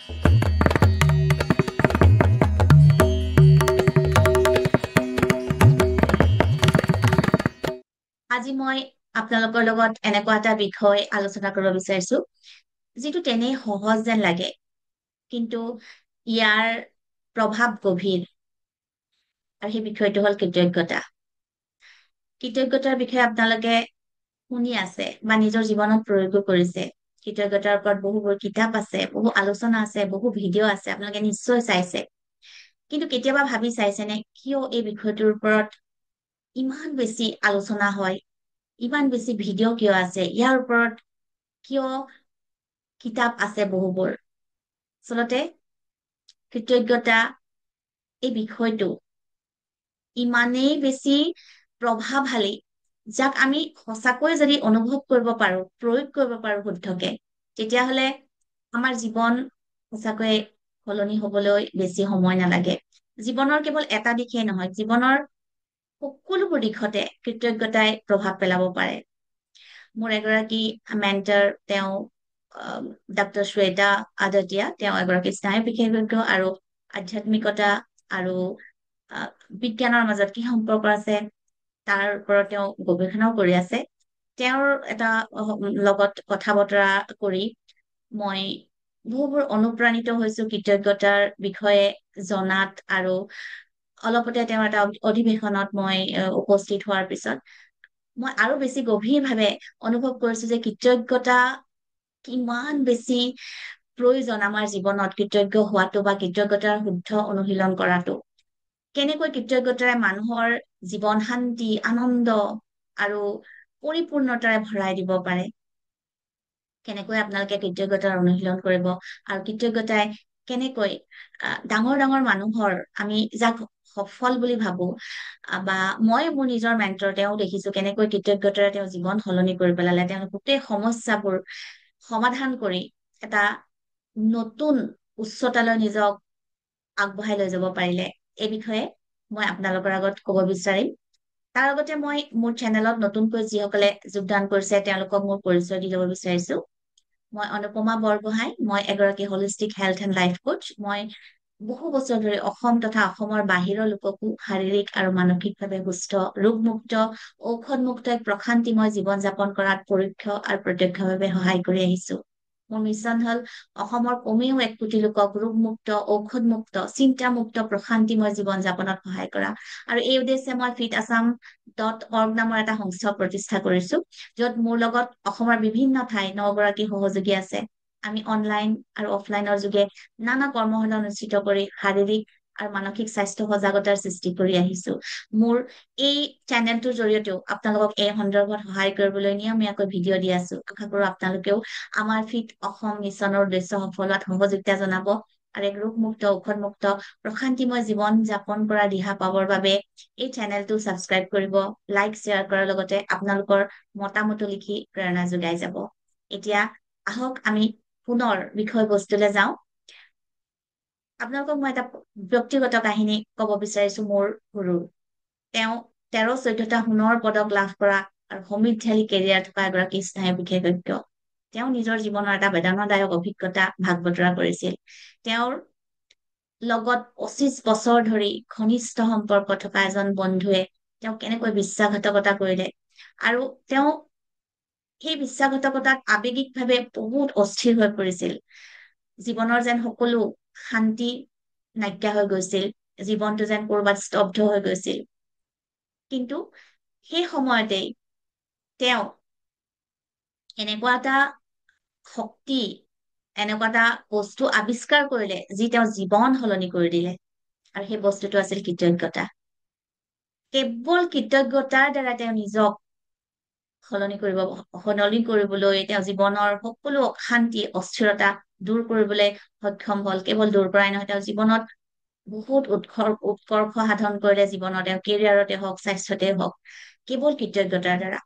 আজি মই আপোনালোকৰ লগত এনেকুৱা এটা বিষয় আলোচনা কৰিব বিচাৰিছো যিটো তেনেই সহজ যেন লাগে, কিন্তু ইয়াৰ প্ৰভাৱ গভীৰ। আৰু সেই বিষয়টো হ'ল কৃতজ্ঞতা। কৃতজ্ঞতাৰ বিষয়ে আপোনালোকে শুনি আছে বা নিজৰ জীৱনত প্ৰয়োগো কৰিছে। কৃতজ্ঞতাৰ ওপৰত বহুবোৰ কিতাপ আছে, বহু আলোচনা আছে, বহু ভিডিঅ' আছে, আপোনালোকে নিশ্চয় চাইছে। কিন্তু কেতিয়াবা ভাবি চাইছেনে কিয় এই বিষয়টোৰ ওপৰত ইমান বেছি আলোচনা হয়, ইমান বেছি ভিডিঅ' কিয় আছে, ইয়াৰ ওপৰত কিয় কিতাপ আছে বহুবোৰ? আচলতে কৃতজ্ঞতা এই বিষয়টো ইমানেই বেছি প্ৰভাৱশালী, যাক আমি সঁচাকৈ যদি অনুভৱ কৰিব পাৰো, প্ৰয়োগ কৰিব পাৰো শুদ্ধকে, তেতিয়াহলে আমাৰ জীৱন সঁচাকৈয়ে সলনি হবলৈ বেছি সময় নালাগে। জীৱনৰ কেৱল এটা দিশেই নহয়, জীৱনৰ সকলোবোৰ দিশতে কৃতজ্ঞতাই প্ৰভাৱ পেলাব পাৰে। মোৰ এগৰাকী মেণ্টৰ, তেওঁ ডক্টৰ শ্বেতা আদতিয়া। তেওঁ এগৰাকী স্নায়ু বিশেষজ্ঞ আৰু আধ্যাত্মিকতা আৰু বিজ্ঞানৰ মাজত কি সম্পৰ্ক আছে তাৰ ওপৰত তেওঁ গৱেষণাও কৰি আছে। তেওঁৰ এটা লগত কথা বতৰা কৰি মই বহুবোৰ অনুপ্ৰাণিত হৈছো কৃতজ্ঞতাৰ বিষয়ে জনাত। আৰু অলপতে তেওঁৰ এটা অধিৱেশনত মই উপস্থিত হোৱাৰ পিছত মই আৰু বেছি গভীৰভাৱে অনুভৱ কৰিছো যে কৃতজ্ঞতা কিমান বেছি প্ৰয়োজন আমাৰ জীৱনত, কৃতজ্ঞ হোৱাটো বা কৃতজ্ঞতাৰ শুদ্ধ অনুশীলন কৰাটো। কেনেকৈ কৃতজ্ঞতাৰে মানুহৰ জীৱন শান্তি, আনন্দ আৰু পৰিপূৰ্ণতাৰে ভৰাই দিব পাৰে। কেনেকৈ আপোনালোকে কৃতজ্ঞতাৰ অনুশীলন কৰিব, আৰু কৃতজ্ঞতাই কেনেকৈ ডাঙৰ ডাঙৰ মানুহৰ, আমি যাক সফল বুলি ভাবো, বা মই মোৰ নিজৰ মেণ্টৰ তেওঁ দেখিছো কেনেকৈ কৃতজ্ঞতাৰে তেওঁ জীৱন সলনি কৰি পেলালে। তেওঁ গোটেই সমস্যাবোৰ সমাধান কৰি এটা নতুন উচ্চতালৈ নিজক আগবঢ়াই লৈ যাব পাৰিলে। এই বিষয়ে মই আপোনালোকৰ আগত কব বিচাৰিম। তাৰ লগতে মই মোৰ চেনেলত নতুনকৈ যিসকলে যোগদান কৰিছে তেওঁলোকক মোৰ পৰিচয় দি ল'ব বিচাৰিছো। মই অনুপমা বৰগোহাঁই। মই এগৰাকী holistic health and life Koch. মই বহু বছৰ ধৰি অসম তথা অসমৰ বাহিৰৰ লোককো শাৰীৰিক আৰু মানসিকভাৱে সুস্থ, ৰোগমুক্ত, ঔষধমুক্ত এক প্ৰশান্তিময় জীৱন যাপন কৰাত পৰোক্ষ আৰু প্ৰত্যক্ষভাৱে সহায় কৰি আহিছো। মোৰ মিছন হল অসমৰ কমেও 1 কোটি লোকক ৰোগমুক্ত, ঔষধমুক্ত, চিন্তামুক্ত, প্ৰশান্তিময় জীৱন যাপনত সহায় কৰা। আৰু এই উদ্দেশ্যে মই FitAssam.org নামৰ এটা সংস্থা প্ৰতিষ্ঠা কৰিছো, যত মোৰ লগত অসমৰ বিভিন্ন ঠাই 9 গৰাকী সহযোগী আছে। আমি অনলাইন আৰু অফলাইনৰ যোগে নানা কৰ্মশালা অনুষ্ঠিত কৰি শাৰীৰিক আৰু মানসিক স্বাস্থ্য সজাগতাৰ সৃষ্টি কৰি আহিছো। মোৰ এই চেনেলটোৰ জৰিয়তেও আপোনালোকক এই সন্দৰ্ভত সহায় কৰিবলৈ নিয়মীয়াকৈ ভিডিঅ' দি আছো। আশা কৰো আপোনালোকেও আমাৰ ফিট অসম মিছনৰ উদ্দেশ্য সফল হোৱাত সহযোগিতা জনাব আৰু এক ৰোগমুক্ত, ঔষধমুক্ত, প্ৰশান্তিময় জীৱন যাপন কৰা দিহা পাবৰ বাবে এই চেনেলটো ছাবস্ক্ৰাইব কৰিব, লাইক শ্বেয়াৰ কৰাৰ লগতে আপোনালোকৰ মতামতো লিখি প্ৰেৰণা যোগাই যাব। এতিয়া আহক আমি পুনৰ বিষয়বস্তুলৈ যাওঁ। আপোনালোকক মই এটা ব্যক্তিগত কাহিনী কব বিচাৰিছো মোৰ গুৰুৰ। তেওঁ 13-14টা সোণৰ পদক লাভ কৰা আৰু সমৃদ্ধিশালী কেৰিয়াৰ থকা এগৰাকী স্নায়ু বিশেষজ্ঞ। তেওঁ নিজৰ জীৱনৰ এটা বেদনাদায়ক অভিজ্ঞতা ভাগ বতৰা কৰিছিল। তেওঁৰ লগত 25 বছৰ ধৰি ঘনিষ্ঠ সম্পৰ্ক থকা এজন বন্ধুৱে তেওঁ কেনেকৈ বিশ্বাসঘাতকতা কৰিলে, আৰু তেওঁ সেই বিশ্বাসঘাতকতাত আৱেগিকভাৱে বহুত অস্থিৰ হৈ পৰিছিল। জীৱনৰ যেন সকলো শান্তি নাইকিয়া হৈ গৈছিল, জীৱনটো যেন কৰবাত স্তব্ধ হৈ গৈছিল। কিন্তু সেই সময়তেই তেওঁ এনেকুৱা এটা শক্তি, এনেকুৱা এটা বস্তু আৱিষ্কাৰ কৰিলে যি তেওঁৰ জীৱন সলনি কৰি দিলে, আৰু সেই বস্তুটো আছিল কৃতজ্ঞতা। কেৱল কৃতজ্ঞতাৰ দ্বাৰা তেওঁ নিজক সলনি কৰিবলৈ, তেওঁ জীৱনৰ সকলো অশান্তি, অস্থিৰতা দূৰ কৰিবলৈ সক্ষম হল। কেৱল দূৰ কৰাই নহয়, তেওঁ জীৱনত বহুত উৎকৰ্ষ সাধন কৰিলে জীৱনত, তেওঁ কেৰিয়াৰতে হওক, স্বাস্থ্যতে হওক, কেৱল কৃতজ্ঞতাৰ দ্বাৰা।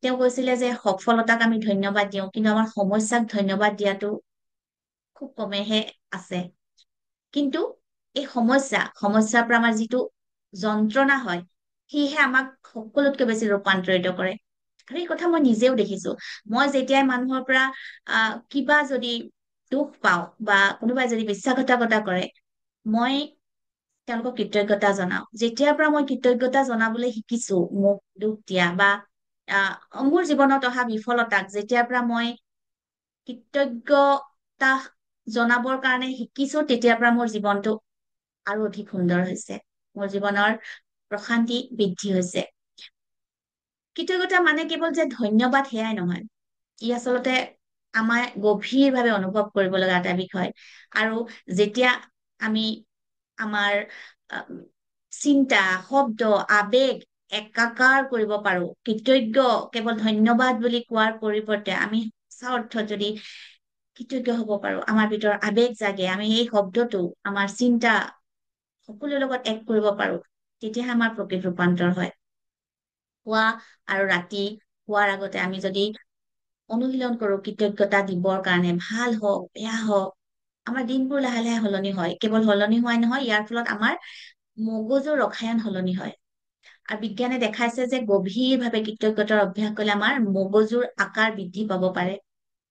তেওঁ কৈছিলে যে সফলতাক আমি ধন্যবাদ দিওঁ, কিন্তু আমাৰ সমস্যাক ধন্যবাদ দিয়াটো খুব কমেহে আছে। কিন্তু এই সমস্যাৰ পৰা আমাৰ যিটো যন্ত্ৰণা হয়, সিহে আমাক সকলোতকৈ বেছি ৰূপান্তৰিত কৰে। আৰু এই কথা মই নিজেও দেখিছো। মই যেতিয়াই মানুহৰ পৰা কিবা যদি দুখ পাওঁ বা কোনোবাই যদি বিশ্বাসঘাতকতা কৰে, মই তেওঁলোকক কৃতজ্ঞতা জনাও। যেতিয়াৰ পৰা মই কৃতজ্ঞতা জনাবলৈ শিকিছো, মোক দুখ দিয়া বা মোৰ জীৱনত অহা বিফলতাক যেতিয়াৰ পৰা মই কৃতজ্ঞতা জনাবৰ কাৰণে শিকিছো, তেতিয়াৰ পৰা মোৰ জীৱনটো আৰু অধিক সুন্দৰ হৈছে। মোৰ জীৱনৰ প্ৰশান্তি বৃদ্ধি হৈছে। কৃতজ্ঞতা মানে কেৱল যে ধন্যবাদ সেয়াই নহয়, ই আচলতে আমাৰ গভীৰভাৱে অনুভৱ কৰিব লগা এটা বিষয়। আৰু যেতিয়া আমি আমাৰ আহ, চিন্তা, শব্দ, আবেগ একাকাৰ কৰিব পাৰো, কৃতজ্ঞ কেৱল ধন্যবাদ বুলি কোৱাৰ পৰিৱৰ্তে আমি সঁচা অৰ্থত যদি কৃতজ্ঞ হব পাৰো, আমাৰ ভিতৰত আবেগ জাগে, আমি এই শব্দটো আমাৰ চিন্তা সকলোৰে লগত এক কৰিব পাৰো, তেতিয়াহে আমাৰ প্ৰকৃত ৰূপান্তৰ হয়। পুৱা আৰু ৰাতি শোৱাৰ আগতে আমি যদি অনুশীলন কৰো কৃতজ্ঞতা দিবৰ কাৰণে, ভাল হওক বেয়া হওক, আমাৰ দিনবোৰ লাহে লাহে সলনি হয়। কেৱল সলনি হোৱাই নহয়, ইয়াৰ ফলত আমাৰ মগজুৰ ৰসায়ন সলনি হয়। আৰু বিজ্ঞানে দেখাইছে যে গভীৰভাৱে কৃতজ্ঞতাৰ অভ্যাস কৰিলে আমাৰ মগজুৰ আকাৰ বৃদ্ধি পাব পাৰে,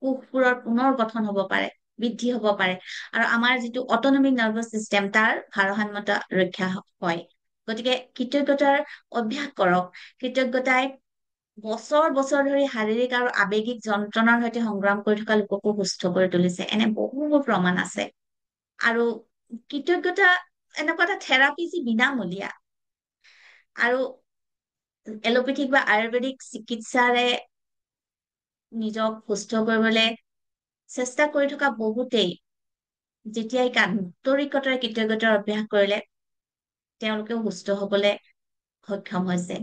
কোষবোৰৰ পুনৰ গঠন হব পাৰে, বৃদ্ধি হব পাৰে, আৰু আমাৰ যিটো অটনমিক নাৰ্ভাছ চিষ্টেম তাৰ ভাৰসাম্যতা ৰক্ষা হয়। গতিকে কৃতজ্ঞতাৰ অভ্যাস কৰক। কৃতজ্ঞতাই বছৰ বছৰ ধৰি শাৰীৰিক আৰু আৱেগিক যন্ত্ৰণাৰ সৈতে সংগ্ৰাম কৰি থকা লোককো সুস্থ কৰি তুলিছে, এনে বহুবোৰ প্ৰমাণ আছে। আৰু কৃতজ্ঞতা এনেকুৱা এটা থেৰাপি যি বিনামূলীয়া, আৰু এলোপেথিক বা আয়ুৰ্বেদিক চিকিৎসাৰে নিজক সুস্থ কৰিবলৈ চেষ্টা কৰি থকা বহুতেই যেতিয়াই আন্তৰিকতাৰে কৃতজ্ঞতাৰ অভ্যাস কৰিলে, তেওঁলোকেও সুস্থ হবলৈ সক্ষম হৈছে।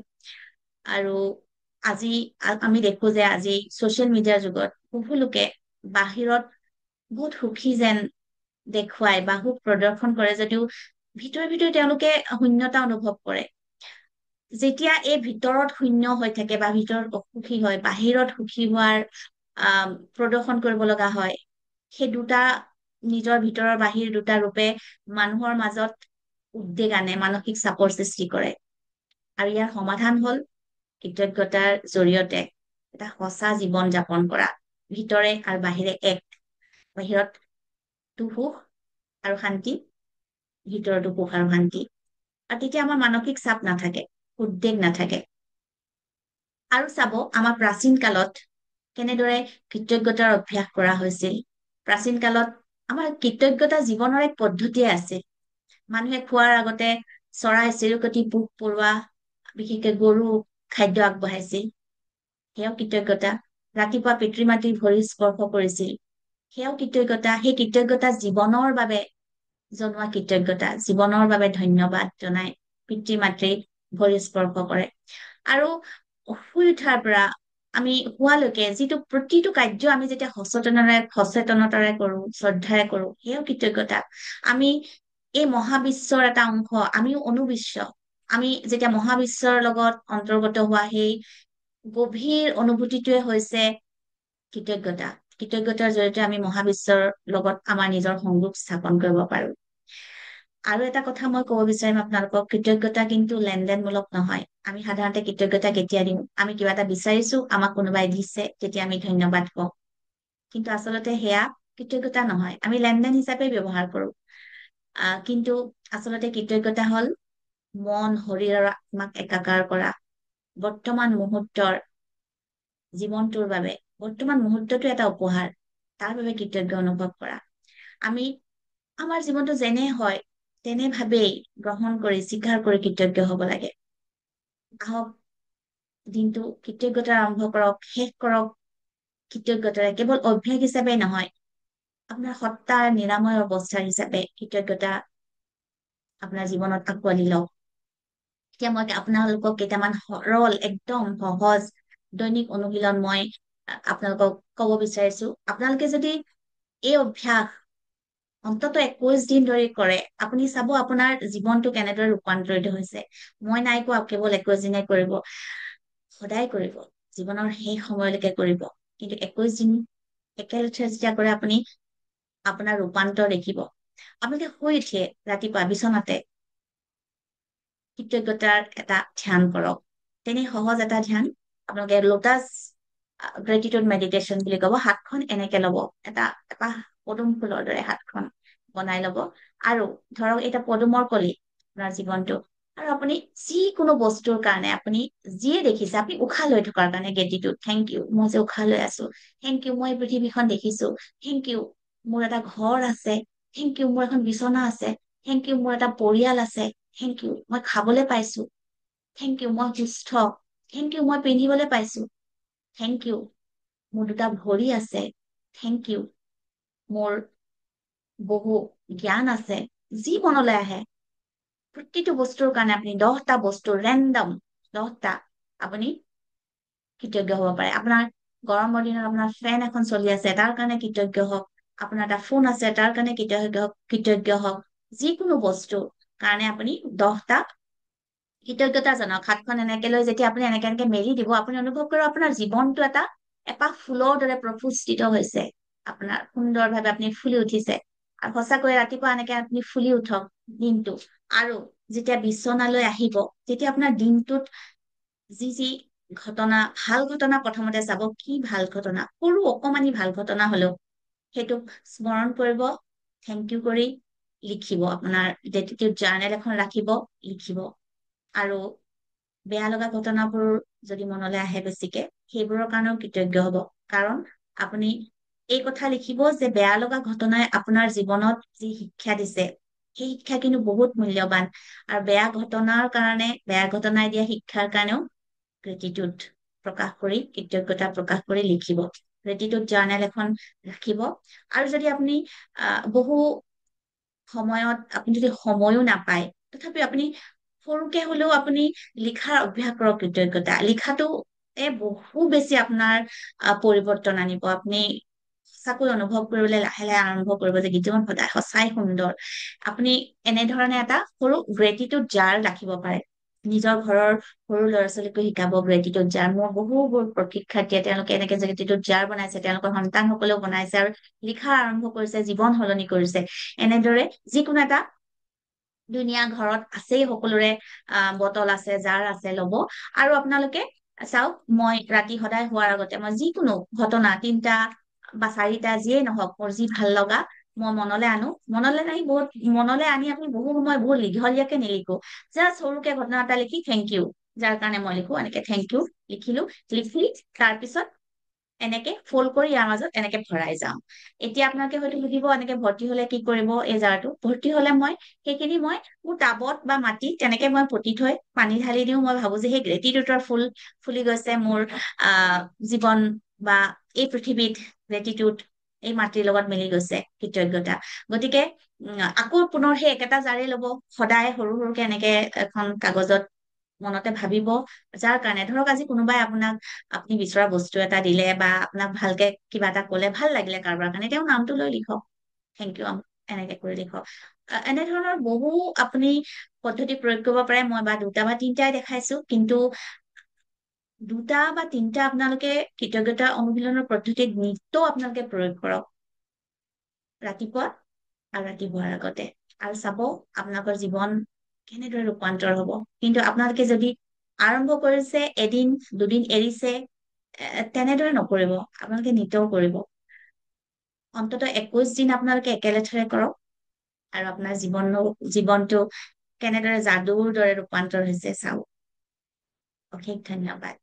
আৰু আজি আমি দেখো যে আজি ছচিয়েল মিডিয়াৰ যুগত বহু লোকে বাহিৰত বহুত সুখী যেন দেখুৱাই বা সুখ প্ৰদৰ্শন কৰে, যদিও ভিতৰে ভিতৰে তেওঁলোকে শূন্যতা অনুভৱ কৰে। যেতিয়া এই ভিতৰত শূন্য হৈ থাকে বা ভিতৰত অসুখী হয়, বাহিৰত সুখী হোৱাৰ প্ৰদৰ্শন কৰিব লগা হয়, সেই দুটা, নিজৰ ভিতৰৰ বাহিৰ দুটা ৰূপে মানুহৰ মাজত উদ্বেগ আনে, মানসিক চাপৰ সৃষ্টি কৰে। আৰু ইয়াৰ সমাধান হল কৃতজ্ঞতাৰ জৰিয়তে এটা সঁচা জীৱন যাপন কৰা, ভিতৰে আৰু বাহিৰে এক। বাহিৰতো সুখ আৰু শান্তি, ভিতৰতো সুখ আৰু শান্তি। আৰু তেতিয়া আমাৰ মানসিক চাপ নাথাকে, উদ্বেগ নাথাকে। আৰু চাব, আমাৰ প্ৰাচীন কালত কেনেদৰে কৃতজ্ঞতাৰ অভ্যাস কৰা হৈছিল। প্ৰাচীন কালত আমাৰ কৃতজ্ঞতা জীৱনৰ এক পদ্ধতিয়ে আছিল। মানুহে খোৱাৰ আগতে চৰাই চিৰিকটি, পোক পৰুৱা, বিশেষকে গৰু খাদ্য আগবঢ়াইছিল, সেয়াও কৃতজ্ঞতা। ৰাতিপুৱা পিতৃ মাতৃৰ ভৰি স্পৰ্শ কৰিছিল, সেয়াও কৃতজ্ঞতা। সেই কৃতজ্ঞতা জীৱনৰ বাবে জনোৱা কৃতজ্ঞতা, জীৱনৰ বাবে ধন্যবাদ জনাই পিতৃ মাতৃক ভৰি স্পৰ্শ কৰে। আৰু শুই উঠাৰ পৰা আমি হোৱালৈকে যিটো প্ৰতিটো কাৰ্য আমি যেতিয়া সচেতনতাৰে কৰো, শ্ৰদ্ধাৰে কৰো, সেয়াও কৃতজ্ঞতা। আমি এই মহাবিশ্বৰ এটা অংশ, আমিও অনুবিশ্ব। আমি যেতিয়া মহাবিশ্বৰ লগত অন্তৰ্গত হোৱা, সেই গভীৰ অনুভূতিটোৱে হৈছে কৃতজ্ঞতা। কৃতজ্ঞতাৰ জৰিয়তে আমি মহাবিশ্বৰ লগত আমাৰ নিজৰ সংযোগ স্থাপন কৰিব পাৰো। আৰু এটা কথা মই কব বিচাৰিম আপোনালোকক, কৃতজ্ঞতা কিন্তু লেনদেনমূলক নহয়। আমি সাধাৰণতে কৃতজ্ঞতা কেতিয়া দিওঁ, আমি কিবা এটা বিচাৰিছো, আমাক কোনোবাই দিছে, তেতিয়া আমি ধন্যবাদ কওঁ। কিন্তু আচলতে সেয়া কৃতজ্ঞতা নহয়, আমি লেনদেন হিচাপে ব্যৱহাৰ কৰো। কিন্তু আচলতে কৃতজ্ঞতা হল মন, শৰীৰ আৰু আত্মাক একাকাৰ কৰা, বৰ্তমান মুহূৰ্তৰ জীৱনটোৰ বাবে, বৰ্তমান মুহূৰ্তটো এটা উপহাৰ, তাৰ বাবে কৃতজ্ঞ অনুভৱ কৰা। আমি আমাৰ জীৱনটো যেনে হয় তেনে ভাৱেই গ্ৰহণ কৰি, স্বীকাৰ কৰি কৃতজ্ঞ হব লাগে। আহক দিনটো কৃতজ্ঞতা আৰম্ভ কৰক, শেষ কৰক কৃতজ্ঞতাৰে। কেৱল অভ্যাস হিচাপে নহয়, আপোনাৰ সত্তাৰ নিৰাময় অৱস্থা হিচাপে কৃতজ্ঞতা আপোনাৰ জীৱনত আঁকোৱালি লওক। এতিয়া মই আপোনালোকক কেইটামান সৰল, একদম সহজ দৈনিক অনুশীলন মই আপোনালোকক কব বিচাৰিছো। আপোনালোকে যদি এই অভ্যাস অন্তত 21 দিন ধৰি কৰে, আপুনি চাব আপোনাৰ জীৱনটো কেনেদৰে ৰূপান্তৰিত হৈছে। মই নাই কোৱা কেৱল 21 দিনে কৰিব, সদায় কৰিব, জীৱনৰ শেষ সময়লৈকে কৰিব। কিন্তু 21 দিন একেলেঠাৰে যেতিয়া কৰে, আপুনি আপোনাৰ ৰূপান্তৰ দেখিব। আপোনালোকে শুই উঠিয়ে ৰাতিপুৱা বিচনাতে কৃতজ্ঞতাৰ এটা ধ্যান কৰক। তেনে সহজ এটা ধ্যান, আপোনালোকে লোটাছ গ্ৰেটিটিউড মেডিটেশ্যন বুলি ক'ব। হাতখন এনেকে ল'ব, এটা এপাহ পদুম ফুলৰ দৰে হাতখন বনাই ল'ব। আৰু ধৰক এটা পদুমৰ কলি আপোনাৰ জীৱনটো, আৰু আপুনি যিকোনো বস্তুৰ কাৰণে আপুনি যিয়ে দেখিছে, আপুনি উশাহ লৈ থকাৰ কাৰণে গ্ৰেটিটিউড, থেংক ইউ মই যে উশাহ লৈ আছো, থেংক ইউ মই এই পৃথিৱীখন দেখিছো, থেংক ইউ মোৰ এটা ঘৰ আছে, থেংক ইউ মোৰ এখন বিচনা আছে, থেংক ইউ মোৰ এটা পৰিয়াল আছে, থেংক ইউ মই খাবলৈ পাইছো, থেংক ইউ মই সুস্থ, থেংক ইউ মই পিন্ধিবলৈ পাইছো, থেংক ইউ মোৰ দুটা ভৰি আছে, থেংক ইউ মোৰ বহু জ্ঞান আছে। যি মনলৈ আহে প্ৰতিটো বস্তুৰ কাৰণে আপুনি 10টা বস্তু ৰেণ্ডম 10টা আপুনি কৃতজ্ঞ হব পাৰে। আপোনাৰ গৰমৰ দিনত আপোনাৰ ফেন এখন চলি আছে তাৰ কাৰণে কৃতজ্ঞ হওক, আপোনাৰ এটা ফোন আছে তাৰ কাৰণে কৃতজ্ঞ হওক, যিকোনো বস্তু কাৰণে আপুনি 10টা কৃতজ্ঞতা জনক। হাতখন এনেকে লৈ যেতিয়া আপুনি এনেকে এনেকে মেলি দিব, আপুনি অনুভৱ কৰিব আপোনাৰ জীৱনটো এটা এপাহ ফুলৰ দৰে প্ৰফুল্লিত হৈছে, আপোনাৰ সুন্দৰভাৱে আপুনি ফুলি উঠিছে। আৰু সঁচাকৈয়ে ৰাতিপুৱা এনেকে আপুনি ফুলি উঠক দিনটো। আৰু যেতিয়া বিচনালৈ আহিব, তেতিয়া আপোনাৰ দিনটোত যি যি ঘটনা, ভাল ঘটনা প্ৰথমতে চাব, কি ভাল ঘটনা, সৰু অকমানি ভাল ঘটনা হলেও সেইটোক স্মৰণ কৰিব, থেংক ইউ কৰি লিখিব। আপোনাৰ গ্ৰেটিটিউড জাৰ্নেল এখন ৰাখিব, লিখিব। আৰু বেয়া লগা ঘটনাবোৰ যদি মনলৈ আহে বেছিকে, সেইবোৰৰ কাৰণেও কৃতজ্ঞ হব। কাৰণ আপুনি এই কথা লিখিব যে বেয়া লগা ঘটনাই আপোনাৰ জীৱনত যি শিক্ষা দিছে, সেই শিক্ষা কিন্তু বহুত মূল্যৱান। আৰু বেয়া ঘটনাৰ কাৰণে, বেয়া ঘটনাই দিয়া শিক্ষাৰ কাৰণেও গ্ৰেটিটিউড প্ৰকাশ কৰি, কৃতজ্ঞতা প্ৰকাশ কৰি লিখিব। গ্ৰেটিটিউড জাৰ্নেল এখন ৰাখিব। আৰু যদি আপুনি বহু সময়ত আপুনি যদি সময়ো নাপায়, তথাপিও আপুনি সৰুকে হলেও আপুনি লিখাৰ অভ্যাস কৰক। কৃতজ্ঞতা লিখাটো বহু বেছি আপোনাৰ পৰিৱৰ্তন আনিব। আপুনি সঁচাকৈ অনুভৱ কৰিবলৈ লাহে লাহে আৰম্ভ কৰিব যে জীৱন সদায় সঁচাই সুন্দৰ। আপুনি এনেধৰণে এটা সৰু গ্ৰেটিটিউড জাৰ ৰাখিব পাৰে। নিজৰ ঘৰৰ সৰু ল'ৰা ছোৱালীকো শিকাব গ্ৰেটিটিউড জাৰ। মোৰ বহুবোৰ শিক্ষাৰ্থীয়ে তেওঁলোকে এনেকে গ্ৰেটিটিউড জাৰ বনাইছে, তেওঁলোকৰ সন্তানসকলেও বনাইছে আৰু লিখা আৰম্ভ কৰিছে, জীৱন সলনি কৰিছে। এনেদৰে যিকোনো এটা ধুনীয়া ঘৰত আছেই সকলোৰে বটল আছে, জাৰ আছে, ল'ব। আৰু আপোনালোকে চাওক, মই ৰাতি সদায় শোৱাৰ আগতে মই যিকোনো ঘটনা 3টা বা 4টা যিয়ে নহওক, মোৰ যি ভাল লগা মই মনলৈ আনো। মনলৈ আনি আপুনি বহু সময় বহুত দীঘলীয়াকে নিলিখো, জাষ্ট সৰুকে ঘটনা এটা লিখি থেংক ইউ যাৰ কাৰণে মই লিখো, এনেকে থেংক ইউ লিখিলো। লিখি তাৰপিছত এনেকে ফল্ড কৰি ইয়াৰ মাজত এনেকে ভৰাই যাওঁ। এতিয়া আপোনালোকে হয়তো সুধিব এনেকে ভৰ্তি হলে কি কৰিব? এই জাৰটো ভৰ্তি হলে মই সেইখিনি মই মোৰ টাবত বা মাটিত তেনেকে মই পুতি থৈ পানী ঢালি দিওঁ। মই ভাবো যে সেই গ্ৰেটিটিউডৰ ফুল ফুলি গৈছে মোৰ জীৱন বা এই পৃথিৱীত। গ্ৰেটিটিউড এই মাটিৰ লগত মিলি গৈছে, কৃতজ্ঞতা। গতিকে আকৌ পুনৰ সেই একেটা জাৰে ল'ব, সদায় সৰু সৰুকে এনেকে এখন কাগজত মনতে ভাবিব যাৰ কাৰণে, ধৰক আজি কোনোবাই আপোনাক আপুনি বিচৰা বস্তু এটা দিলে বা আপোনাক ভালকে কিবা এটা কলে, ভাল লাগিলে কাৰোবাৰ কাৰণে, তেওঁৰ নামটো লৈ লিখক, থেংক ইউ এনেকে কৰি লিখক। এনেধৰণৰ বহু আপুনি পদ্ধতি প্ৰয়োগ কৰিব পাৰে। মই বা 2টা বা 3টাই দেখাইছো, কিন্তু 2টা বা 3টা আপোনালোকে কৃতজ্ঞতা অনুশীলনৰ পদ্ধতিত নিতৌ আপোনালোকে প্ৰয়োগ কৰক, ৰাতিপুৱা আৰু ৰাতিপুৱাৰ আগতে। আৰু চাব আপোনালোকৰ জীৱন কেনেদৰে ৰূপান্তৰ হব। কিন্তু আপোনালোকে যদি আৰম্ভ কৰিছে, এদিন দুদিন এৰিছে, তেনেদৰে নকৰিব, আপোনালোকে নিতৌ কৰিব। অন্ততঃ 21 দিন আপোনালোকে একেলেথাৰে কৰক, আৰু আপোনাৰ জীৱনটো কেনেদৰে যাদুৰ দৰে ৰূপান্তৰ হৈছে চাওক। অশেষ ধন্যবাদ।